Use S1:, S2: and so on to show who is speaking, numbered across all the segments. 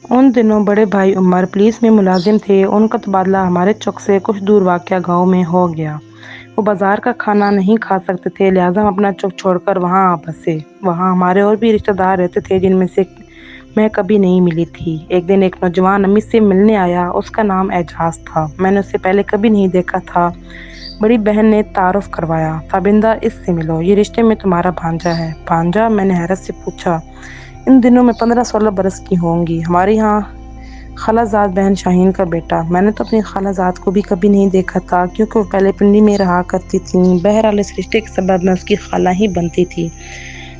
S1: ان دنوں بڑے بھائی عمر پولیس میں ملازم تھے۔ ان کا تبادلہ ہمارے چوک سے کچھ دور واقع گاؤں میں ہو گیا۔ وہ بازار کا کھانا نہیں کھا سکتے تھے، لہٰذا ہم اپنا چوک چھوڑ کر وہاں آ بسے۔ وہاں ہمارے اور بھی رشتہ دار رہتے تھے جن میں سے میں کبھی نہیں ملی تھی۔ ایک دن ایک نوجوان امی سے ملنے آیا۔ اس کا نام اعجاز تھا۔ میں نے اسے پہلے کبھی نہیں دیکھا تھا۔ بڑی بہن نے تعارف کروایا۔ تابندہ، اس سے ملو، یہ رشتے میں تمہارا بھانجا ہے۔ بھانجا؟ میں نے حیرت سے پوچھا۔ ان دنوں میں 15-16 برس کی ہوں گی۔ ہماری یہاں خالہ زاد بہن شاہین کا بیٹا۔ میں نے تو اپنی خالہ زاد کو بھی کبھی نہیں دیکھا تھا کیونکہ وہ پہلے پنڈی میں رہا کرتی تھیں۔ بہرحال اس رشتے کے سبب میں اس کی خالہ ہی بنتی تھی۔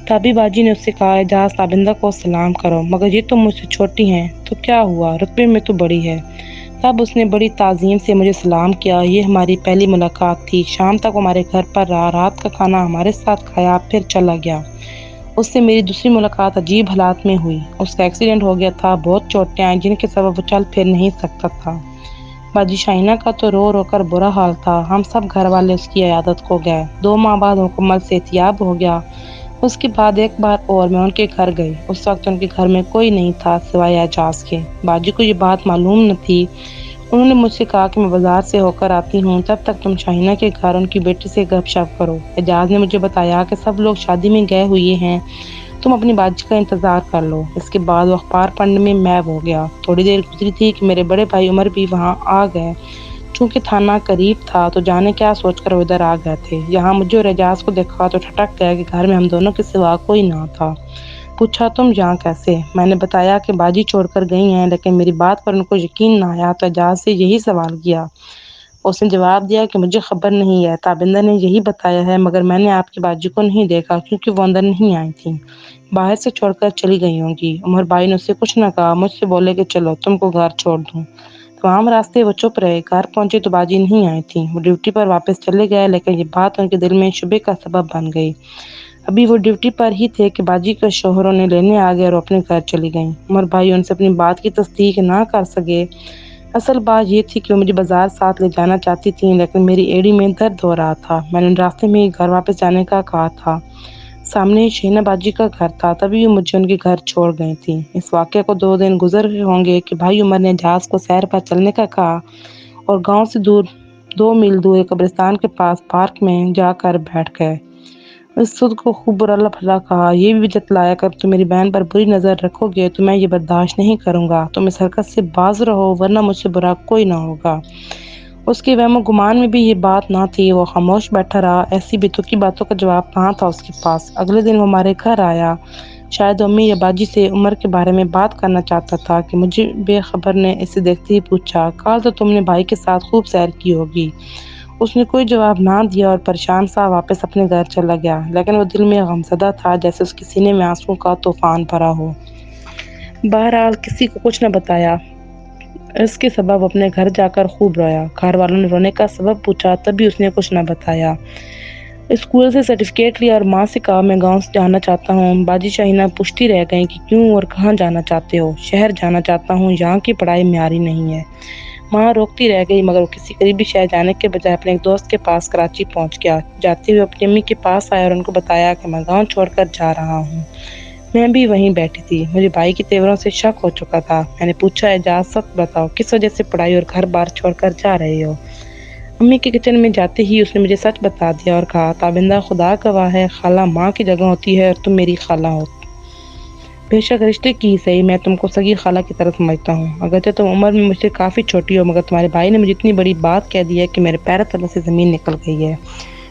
S1: تابی باجی نے اس سے کہا، اعجاز، تابندہ کو سلام کرو۔ مگر یہ تو مجھ سے چھوٹی ہیں۔ تو کیا ہوا، رتبے میں تو بڑی ہے۔ تب اس نے بڑی تعظیم سے مجھے سلام کیا۔ یہ ہماری پہلی ملاقات تھی۔ شام تک وہ ہمارے گھر پر رہا، رات کا کھانا ہمارے ساتھ کھایا، پھر چلا گیا۔ اس سے میری دوسری ملاقات عجیب حالات میں ہوئی۔ اس کا ایکسیڈنٹ ہو گیا تھا، بہت چوٹیں آئیں جن کے سبب وہ چل پھر نہیں سکتا تھا۔ باجی شائنہ کا تو رو رو کر برا حال تھا۔ ہم سب گھر والے اس کی عیادت کو گئے۔ 2 ماہ بعد مکمل صحتیاب ہو گیا۔ اس کے بعد ایک بار اور میں ان کے گھر گئی۔ اس وقت ان کے گھر میں کوئی نہیں تھا سوائے اعجاز کے۔ باجی کو یہ بات معلوم نہ تھی۔ انہوں نے مجھ سے کہا کہ میں بازار سے ہو کر آتی ہوں، تب تک تم شاہینہ کے گھر ان کی بیٹی سے گپ شپ کرو۔ اعجاز نے مجھے بتایا کہ سب لوگ شادی میں گئے ہوئے ہیں، تم اپنی باجی کا انتظار کر لو۔ اس کے بعد وہ اخبار پڑھنے میں محو ہو گیا۔ تھوڑی دیر گزری تھی کہ میرے بڑے بھائی عمر بھی وہاں آ گئے۔ چونکہ تھانہ قریب تھا تو جانے کیا سوچ کر وہ ادھر آ گئے تھے۔ یہاں مجھے اور اعجاز کو دیکھا تو ٹھٹک گئے کہ گھر میں ہم دونوں کے سوا کوئی نہ تھا۔ پوچھا، تم یہاں کیسے؟ میں نے بتایا کہ باجی چھوڑ کر گئی ہیں، لیکن میری بات پر ان کو یقین نہ آیا تو اعجاز سے یہی سوال کیا۔ اس نے جواب دیا کہ مجھے خبر نہیں ہے، تابندہ نے یہی بتایا ہے، مگر میں نے آپ کی باجی کو نہیں دیکھا کیونکہ وہ اندر نہیں آئی تھیں، باہر سے چھوڑ کر چلی گئی ہوں گی۔ عمر بھائی نے اس سے کچھ نہ کہا، مجھ سے بولے کہ چلو تم کو گھر چھوڑ دوں۔ تمام راستے وہ چپ رہے۔ گھر پہنچے تو باجی نہیں آئی تھیں۔ وہ ڈیوٹی پر واپس چلے گئے، لیکن یہ بات ان کے دل میں شبے کا سبب بن گئی۔ ابھی وہ ڈیوٹی پر ہی تھے کہ باجی کے شوہر انہیں لینے آ گئے اور اپنے گھر چلی گئیں۔ عمر بھائی ان سے اپنی بات کی تصدیق نہ کر سکے۔ اصل بات یہ تھی کہ وہ مجھے بازار ساتھ لے جانا چاہتی تھیں، لیکن میری ایڑی میں درد ہو رہا تھا۔ میں نے راستے میں ہی گھر واپس جانے کا کہا تھا۔ سامنے ہی شہینہ باجی کا گھر تھا، تبھی وہ مجھے ان کے گھر چھوڑ گئی تھیں۔ اس واقعے کو 2 دن گزر ہوں گے کہ بھائی عمر نے اعجاز کو سیر پر چلنے کا کہا اور گاؤں سے 2 میل دور ایک قبرستان کے پاس پارک میں جا کر بیٹھ گئے۔ اس سود کو خوب برا بھلا کہا، یہ بھی جتلایا کہ تم میری بہن پر بری نظر رکھو گے تو میں یہ برداشت نہیں کروں گا۔ تم اس حرکت سے باز رہو ورنہ مجھ سے برا کوئی نہ ہوگا۔ اس کے وہم و گمان میں بھی یہ بات نہ تھی۔ وہ خاموش بیٹھا رہا۔ ایسی بے تکی باتوں کا جواب کہاں تھا اس کے پاس۔ اگلے دن وہ ہمارے گھر آیا۔ شاید امی یا باجی سے عمر کے بارے میں بات کرنا چاہتا تھا کہ مجھے بے خبر نے اسے دیکھتے ہی پوچھا، کل تو تم نے بھائی کے ساتھ خوب سیر کی ہوگی۔ اس نے کوئی جواب نہ دیا اور پریشان سا واپس اپنے گھر چلا گیا، لیکن وہ دل میں غمزدہ تھا، جیسے اس کے سینے میں آنسوؤں کا طوفان بھرا ہو۔ بہرحال کسی کو کچھ نہ بتایا۔ اس کے سبب وہ اپنے گھر جا کر خوب رویا۔ گھر والوں نے رونے کا سبب پوچھا، تب بھی اس نے کچھ نہ بتایا۔ اسکول سے سرٹیفکیٹ لیا اور ماں سے کہا میں گاؤں جانا چاہتا ہوں۔ باجی شاہینہ پوچھتی رہ گئیں کہ کیوں اور کہاں جانا چاہتے ہو؟ شہر جانا چاہتا ہوں، یہاں کی پڑھائی معیاری نہیں ہے۔ ماں روکتی رہ گئی، مگر وہ کسی قریبی شہر جانے کے بجائے اپنے ایک دوست کے پاس کراچی پہنچ گیا۔ جاتے ہوئے اپنی امی کے پاس آیا اور ان کو بتایا کہ میں گاؤں چھوڑ کر جا رہا ہوں۔ میں بھی وہیں بیٹھی تھی۔ مجھے بھائی کے تیوروں سے شک ہو چکا تھا۔ میں نے پوچھا، اعجاز سچ بتاؤ، کس وجہ سے پڑھائی اور گھر بار چھوڑ کر جا رہے ہو؟ امی کے کچن میں جاتے ہی اس نے مجھے سچ بتا دیا اور کہا، تابندہ، خدا گواہ ہے، خالہ ماں کی جگہ ہوتی ہے اور تم میری خالہ ہو۔ بے شک رشتے کی ہی صحیح، میں تم کو سگی خالہ کی طرح سمجھتا ہوں۔ اگرچہ تم عمر میں مجھ سے کافی چھوٹی ہو، مگر تمہارے بھائی نے مجھے اتنی بڑی بات کہہ دی ہے کہ میرے پیروں تلے سے زمین نکل گئی ہے۔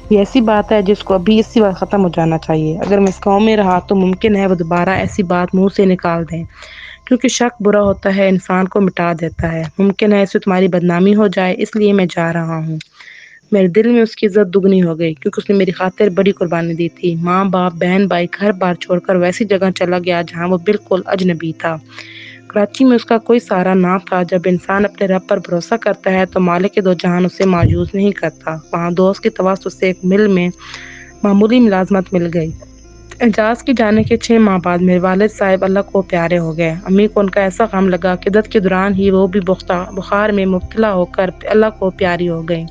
S1: یہ ایسی بات ہے جس کو ابھی اسی وقت ختم ہو جانا چاہیے۔ اگر میں اس گاؤں میں رہا تو ممکن ہے وہ دوبارہ ایسی بات منہ سے نکال دیں، کیونکہ شک برا ہوتا ہے، انسان کو مٹا دیتا ہے۔ ممکن ہے اس سے تمہاری بدنامی ہو جائے، اس لیے میں جا رہا ہوں۔ میرے دل میں اس کی عزت دگنی ہو گئی، کیونکہ اس نے میری خاطر بڑی قربانی دی تھی۔ ماں باپ، بہن بھائی، گھر بار چھوڑ کر ویسی جگہ چلا گیا جہاں وہ بالکل اجنبی تھا۔ کراچی میں اس کا کوئی سہارا نہ تھا۔ جب انسان اپنے رب پر بھروسہ کرتا ہے تو مالک دو جہان اسے مایوس نہیں کرتا۔ وہاں دوست کے توسط سے ایک مل میں معمولی ملازمت مل گئی۔ اعجاز کے جانے کے 6 ماہ بعد میرے والد صاحب اللہ کو پیارے ہو گئے۔ امی کو ان کا ایسا غم لگا کہ عدت کے دوران ہی وہ بھی بخار میں مبتلا ہو کر اللہ کو پیاری ہو گئیں۔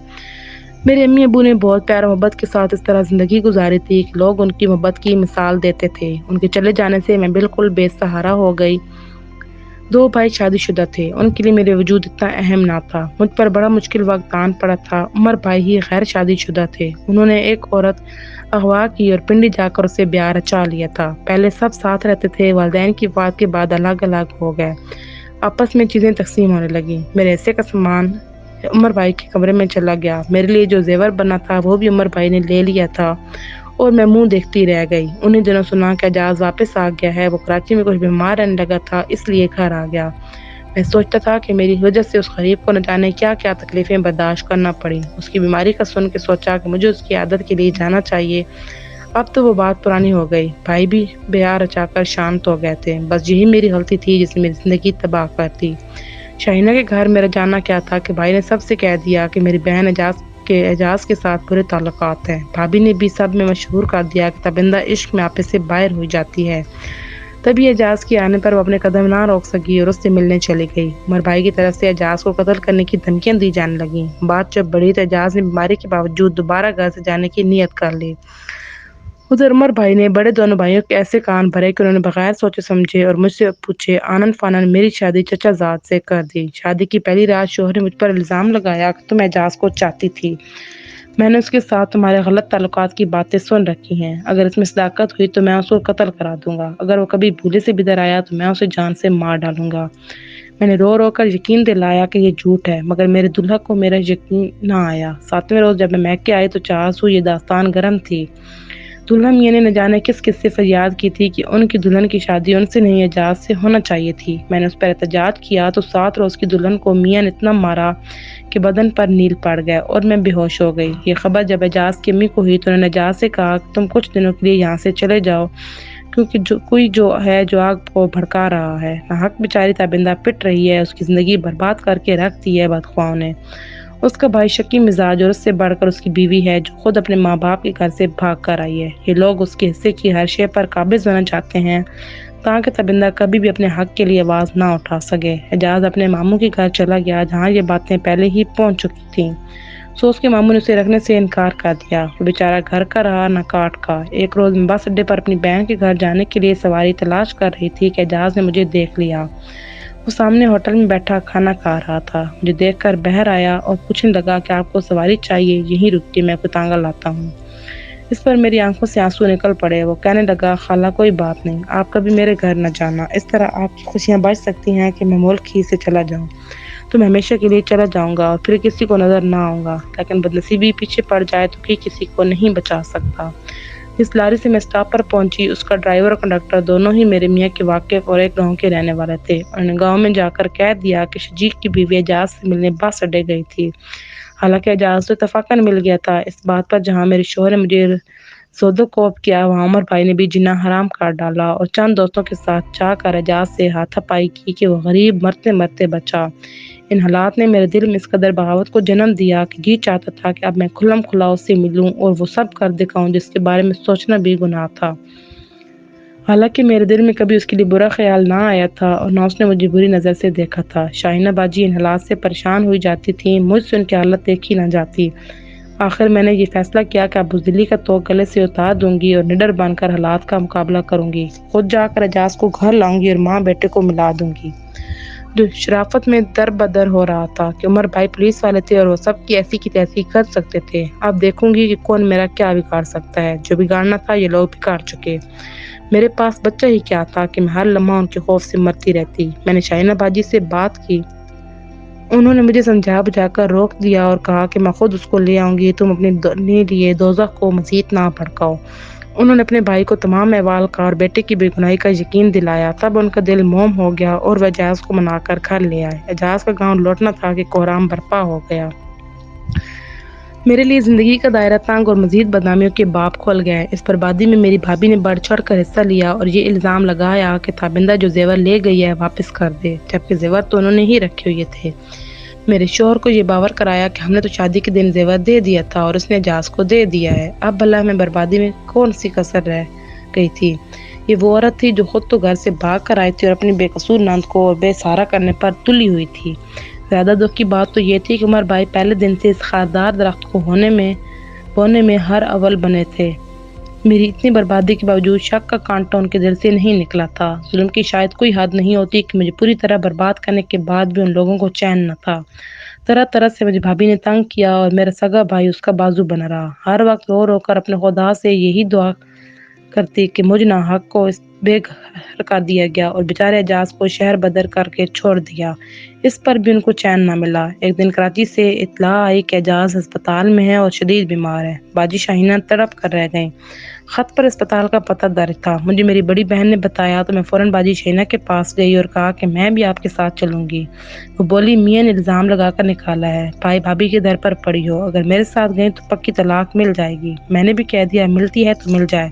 S1: میرے امی ابو نے بہت پیار و محبت کے ساتھ اس طرح زندگی گزاری تھی کہ لوگ ان کی محبت کی مثال دیتے تھے۔ ان کے چلے جانے سے میں بالکل بے سہارا ہو گئی۔ دو بھائی شادی شدہ تھے، ان کے لیے میرے وجود اتنا اہم نہ تھا۔ مجھ پر بڑا مشکل وقت آن پڑا تھا۔ عمر بھائی ہی غیر شادی شدہ تھے۔ انہوں نے ایک عورت اغوا کی اور پنڈی جا کر اسے بیاہ رچا لیا تھا۔ پہلے سب ساتھ رہتے تھے، والدین کی وفات کے بعد الگ الگ ہو گئے۔ آپس میں چیزیں تقسیم ہونے لگیں۔ میرے حصے کا سامان عمر بھائی کے کمرے میں چلا گیا۔ میرے لیے جو زیور بنا تھا وہ بھی عمر بھائی نے لے لیا تھا اور میں منہ دیکھتی رہ گئی۔ انہی دنوں سنا کہ اعجاز واپس آ گیا ہے۔ وہ کراچی میں کچھ بیمار رہنے لگا تھا، اس لیے گھر آ گیا۔ میں سوچتا تھا کہ میری وجہ سے اس غریب کو نہ جانے کیا کیا تکلیفیں برداشت کرنا پڑی۔ اس کی بیماری کا سن کے سوچا کہ مجھے اس کی عادت کے لیے جانا چاہیے۔ اب تو وہ بات پرانی ہو گئی۔ بھائی بھی بیاہ رچا کر شانت ہو گئے تھے۔ بس یہی میری غلطی تھی جس نے میری زندگی تباہ کر دی۔ شاہینہ کے گھر میرا جانا کیا تھا کہ بھائی نے سب سے کہہ دیا کہ میری بہن اعجاز کے ساتھ برے تعلقات ہیں۔ بھابھی نے بھی سب میں مشہور کر دیا کہ تابندہ عشق میں آپے سے باہر ہو جاتی ہے۔ تبھی اعجاز کے آنے پر وہ اپنے قدم نہ روک سکی اور اس سے ملنے چلی گئی۔ عمر بھائی کی طرف سے اعجاز کو قتل کرنے کی دھمکیاں دی جانے لگیں۔ بات جب بڑھی تو اعجاز نے بیماری کے باوجود دوبارہ گھر سے جانے کی نیت کر لی۔ ادھر عمر بھائی نے بڑے دونوں بھائیوں کے ایسے کان بھرے کہ انہوں نے بغیر سوچے سمجھے اور مجھ سے پوچھے آنن فانن میری شادی چچا زاد سے کر دی۔ شادی کی پہلی رات شوہر نے مجھ پر الزام لگایا کہ تم اعجاز کو چاہتی تھی۔ میں نے اس کے ساتھ تمہارے غلط تعلقات کی باتیں سن رکھی ہیں۔ اگر اس میں صداقت ہوئی تو میں اس کو قتل کرا دوں گا۔ اگر وہ کبھی بھولے سے بدر آیا تو میں اسے جان سے مار ڈالوں گا۔ میں نے رو رو کر یقین دلایا کہ یہ جھوٹ ہے، مگر میرے دلہا کو میرا یقین نہ آیا۔ 7ویں روز جب میں میکے آئی تو 4 سو یہ داستان گرم تھی۔ دلہا میاں نے نہ جانے کس کس سے فریاد کی تھی کہ ان کی دلہن کی شادی ان سے نہیں اعجاز سے ہونا چاہیے تھی۔ میں نے اس پر احتجاج کیا تو 7 روز کی دلہن کو میاں نے اتنا مارا کہ بدن پر نیل پڑ گئے اور میں بے ہوش ہو گئی۔ یہ خبر جب اعجاز کی امی کو ہوئی تو انہوں نے اعجاز سے کہا کہ تم کچھ دنوں کے لیے یہاں سے چلے جاؤ، کیونکہ کوئی جو آگ کو بھڑکا رہا ہے۔ ناحق بیچاری تابندہ پٹ رہی ہے، اس کی زندگی برباد کر کے رکھ دی ہے بدخواہوں نے۔ اس کا بھائی شکی مزاج اور اس سے بڑھ کر اس کی بیوی ہے جو خود اپنے ماں باپ کے گھر سے بھاگ کر آئی ہے۔ یہ لوگ اس کے حصے کی ہر شے پر قابض ہونا چاہتے ہیں تاکہ تابندہ کبھی بھی اپنے حق کے لیے آواز نہ اٹھا سکے۔ اعجاز اپنے ماموں کے گھر چلا گیا جہاں یہ باتیں پہلے ہی پہنچ چکی تھیں۔ اس کے ماموں نے اسے رکھنے سے انکار کر دیا۔ وہ بیچارہ گھر کا رہا نہ کاٹ کا۔ ایک روز میں بس اڈے پر اپنی بہن کے گھر جانے کے لیے سواری تلاش کر رہی تھی کہ اعجاز نے مجھے دیکھ لیا۔ وہ سامنے ہوٹل میں بیٹھا کھانا کھا رہا تھا۔ مجھے دیکھ کر باہر آیا اور پوچھنے لگا کہ آپ کو سواری چاہیے؟ یہیں رکیے، میں کوئی تانگا لاتا ہوں۔ اس پر میری آنکھوں سے آنسو نکل پڑے۔ وہ کہنے لگا خالہ کوئی بات نہیں، آپ کبھی میرے گھر نہ جانا، اس طرح آپ کی خوشیاں بچ سکتی ہیں کہ میں ملک ہی سے چلا جاؤں تو میں ہمیشہ کے لیے چلا جاؤں گا اور پھر کسی کو نظر نہ آؤں گا، لیکن بدنصیبی پیچھے پڑ جائے تو کسی کو نہیں بچا سکتا۔ جس لاری سے میں اسٹاپ پر پہنچی اس کا ڈرائیور اور کنڈکٹر دونوں ہی میرے میاں کے واقف اور ایک گاؤں کے رہنے والے تھے۔ انہوں نے گاؤں میں جا کر کہہ دیا کہ شجیع کی بیوی اعجاز سے ملنے بس اڈے گئی تھی۔ حالانکہ اعجاز تو اتفاقاً مل گیا تھا۔ اس بات پر جہاں میرے شوہر نے مجھے سودوکوب کیا وہاں عمر بھائی نے بھی جینا حرام کر ڈالا اور چند دوستوں کے ساتھ جا کر اعجاز سے ہاتھا پائی کی کہ وہ غریب مرتے مرتے بچا۔ ان حالات نے میرے دل میں اس قدر بغاوت کو جنم دیا کہ جی چاہتا تھا کہ اب میں کھلم کھلا اس سے ملوں اور وہ سب کر دکھاؤں جس کے بارے میں سوچنا بھی گناہ تھا۔ حالانکہ میرے دل میں کبھی اس کے لیے برا خیال نہ آیا تھا اور نہ اس نے مجھے بری نظر سے دیکھا تھا۔ شاہینہ باجی ان حالات سے پریشان ہوئی جاتی تھی، مجھ سے ان کی حالت دیکھی نہ جاتی۔ آخر میں نے یہ فیصلہ کیا کہ اب بزدلی کا توق گلے سے اتار دوں گی اور نڈر بن کر حالات کا مقابلہ کروں گی۔ خود جا کر اعجاز کو گھر لاؤں گی اور ماں بیٹے کو ملا دوں گی۔ جو شرافت میں در بدر ہو رہا تھا کہ عمر بھائی پولیس والے تھے اور وہ سب کی ایسی کی تیسی کر سکتے تھے۔ اب دیکھوں گی کہ کون میرا کیا بگاڑ سکتا ہے۔ جو بگاڑنا تھا یہ لوگ بگاڑ چکے۔ میرے پاس بچہ ہی کیا تھا کہ میں ہر لمحہ ان کے خوف سے مرتی رہتی۔ میں نے شاہینہ باجی سے بات کی، انہوں نے مجھے سمجھا بجھا کر روک دیا اور کہا کہ میں خود اس کو لے آؤں گی، تم اپنے لیے دوزخ کو مزید نہ بھڑکاؤ۔ انہوں نے اپنے بھائی کو تمام احوال کا اور بیٹے کی بے گناہی کا یقین دلایا۔ تب ان کا دل موم ہو گیا اور وہ اعجاز کو منا کر گھر لے آئے۔ اعجاز کا گاؤں لوٹنا تھا کہ کوہرام برپا ہو گیا۔ میرے لیے زندگی کا دائرہ تنگ اور مزید بدنامیوں کے باب کھل گئے۔ اس بربادی میں میری بھابھی نے بڑھ چڑھ کر حصہ لیا اور یہ الزام لگایا کہ تابندہ جو زیور لے گئی ہے واپس کر دے، جبکہ زیور تو انہوں نے ہی رکھے ہوئے تھے۔ میرے شوہر کو یہ باور کرایا کہ ہم نے تو شادی کے دن زیور دے دیا تھا اور اس نے اعجاز کو دے دیا ہے۔ اب بھلا میں بربادی میں کون سی کسر رہ گئی تھی؟ یہ وہ عورت تھی جو خود تو گھر سے بھاگ کر آئی تھی اور اپنی بے قصور نند کو بے سہارا کرنے پر تلی ہوئی تھی۔ زیادہ دکھ کی بات تو یہ تھی کہ عمر بھائی پہلے دن سے اس خاردار درخت کو بونے میں ہر اول بنے تھے۔ میری اتنی بربادی کے باوجود شک کا کانٹا ان کے دل سے نہیں نکلا تھا۔ ظلم کی شاید کوئی حد نہیں ہوتی کہ مجھے پوری طرح برباد کرنے کے بعد بھی ان لوگوں کو چین نہ تھا۔ طرح طرح سے مجھے بھابھی نے تنگ کیا اور میرا سگا بھائی اس کا بازو بنا رہا۔ ہر وقت رو رو کر اپنے خدا سے یہی دعا کرتی کہ مجھ ناحق کو اس بے گھر کر دیا گیا اور بیچارے اعجاز کو شہر بدر کر کے چھوڑ دیا۔ اس پر بھی ان کو چین نہ ملا۔ ایک دن کراچی سے اطلاع آئی کہ اعجاز ہسپتال میں ہے اور شدید بیمار ہے۔ باجی شاہینہ تڑپ کر رہ گئیں۔ خط پر اسپتال کا پتہ درج تھا۔ مجھے میری بڑی بہن نے بتایا تو میں فوراً باجی شاہینہ کے پاس گئی اور کہا کہ میں بھی آپ کے ساتھ چلوں گی۔ وہ بولی میاں نے الزام لگا کر نکالا ہے، بھائی بھابھی کے در پر پڑی ہو، اگر میرے ساتھ گئیں تو پکی طلاق مل جائے گی۔ میں نے بھی کہہ دیا ملتی ہے تو مل جائے،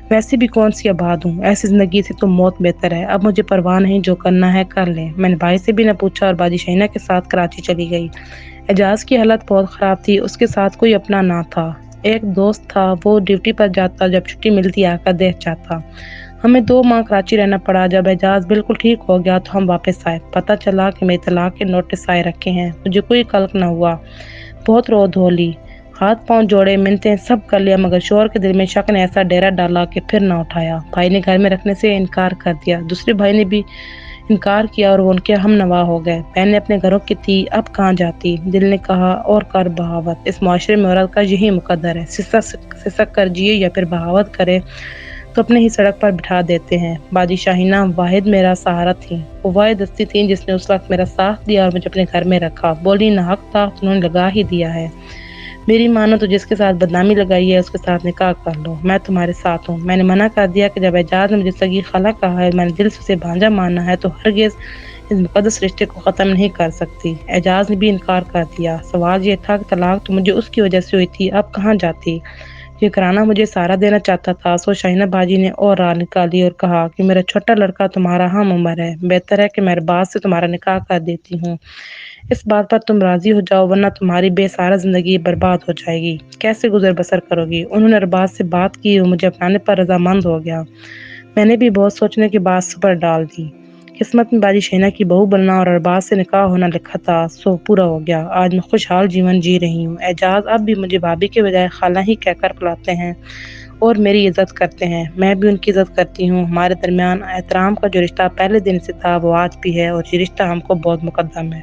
S1: ویسے بھی کون سی آباد ہوں، ایسی زندگی سے تو موت بہتر ہے۔ اب مجھے پرواہ نہیں، جو کرنا ہے کر لیں۔ میں نے بھائی سے بھی نہ پوچھا اور باجی شاہینہ کے ساتھ کراچی چلی گئی۔ اعجاز کی حالت بہت خراب تھی، اس کے ساتھ کوئی اپنا نہ تھا۔ ایک دوست تھا، وہ ڈیوٹی پر جاتا، جب چھٹی ملتی آ کر دیکھ جاتا۔ ہمیں 2 ماہ کراچی رہنا پڑا۔ جب اعجاز بالکل ٹھیک ہو گیا تو ہم واپس آئے۔ پتہ چلا کہ میری طلاق کے نوٹس آئے رکھے ہیں۔ مجھے کوئی قلق نہ ہوا، بہت رو دھو لی، ہاتھ پاؤں جوڑے، منتیں سب کر لیا، مگر شوہر کے دل میں شک نے ایسا ڈیرا ڈالا کہ پھر نہ اٹھایا۔ بھائی نے گھر میں رکھنے سے انکار کر دیا، دوسرے بھائی نے بھی انکار کیا اور وہ ان کے ہم نوا ہو گئے۔ بہن نے اپنے گھروں کی تھی، اب کہاں جاتی؟ دل نے کہا اور کر بغاوت۔ اس معاشرے میں عورت کا یہی مقدر ہے، سسک کر جیے یا پھر بغاوت کرے تو اپنے ہی سڑک پر بٹھا دیتے ہیں۔ باجی شاہینہ واحد میرا سہارا تھی، وہ واحد ہستی تھی جس نے اس وقت میرا ساتھ دیا اور مجھے اپنے گھر میں رکھا۔ بولی ناحق تھا انہوں نے لگا ہی دیا ہے، میری مانو تو جس کے ساتھ بدنامی لگائی ہے اس کے ساتھ نکاح کر لو، میں تمہارے ساتھ ہوں۔ میں نے منع کر دیا کہ جب اعجاز نے مجھے سگی خالہ کہا ہے، میں نے دل سے اسے بھانجا ماننا ہے تو ہرگز اس مقدس رشتے کو ختم نہیں کر سکتی۔ اعجاز نے بھی انکار کر دیا۔ سوال یہ تھا کہ طلاق تو مجھے اس کی وجہ سے ہوئی تھی، اب کہاں جاتی؟ یہ کرانا مجھے سہارا دینا چاہتا تھا۔ سو شاہینہ باجی نے اور راہ نکالی اور کہا کہ میرا چھوٹا لڑکا تمہارا ہم عمر ہے، بہتر ہے کہ میں ارباز سے تمہارا نکاح کر دیتی ہوں، اس بات پر تم راضی ہو جاؤ، ورنہ تمہاری بے سارا زندگی برباد ہو جائے گی، کیسے گزر بسر کرو گی؟ انہوں نے ارباز سے بات کی، وہ مجھے اپنانے پر رضامند ہو گیا۔ میں نے بھی بہت سوچنے کے بعد صبر ڈال دی۔ قسمت میں باجی شاہینہ کی بہو بننا اور ارباز سے نکاح ہونا لکھا تھا، سو پورا ہو گیا۔ آج میں خوشحال جیون جی رہی ہوں۔ اعجاز اب بھی مجھے بھابھی کے بجائے خالہ ہی کہہ کر بلاتے ہیں اور میری عزت کرتے ہیں، میں بھی ان کی عزت کرتی ہوں۔ ہمارے درمیان احترام کا جو رشتہ پہلے دن سے تھا وہ آج بھی ہے اور یہ رشتہ ہم کو بہت مقدم ہے۔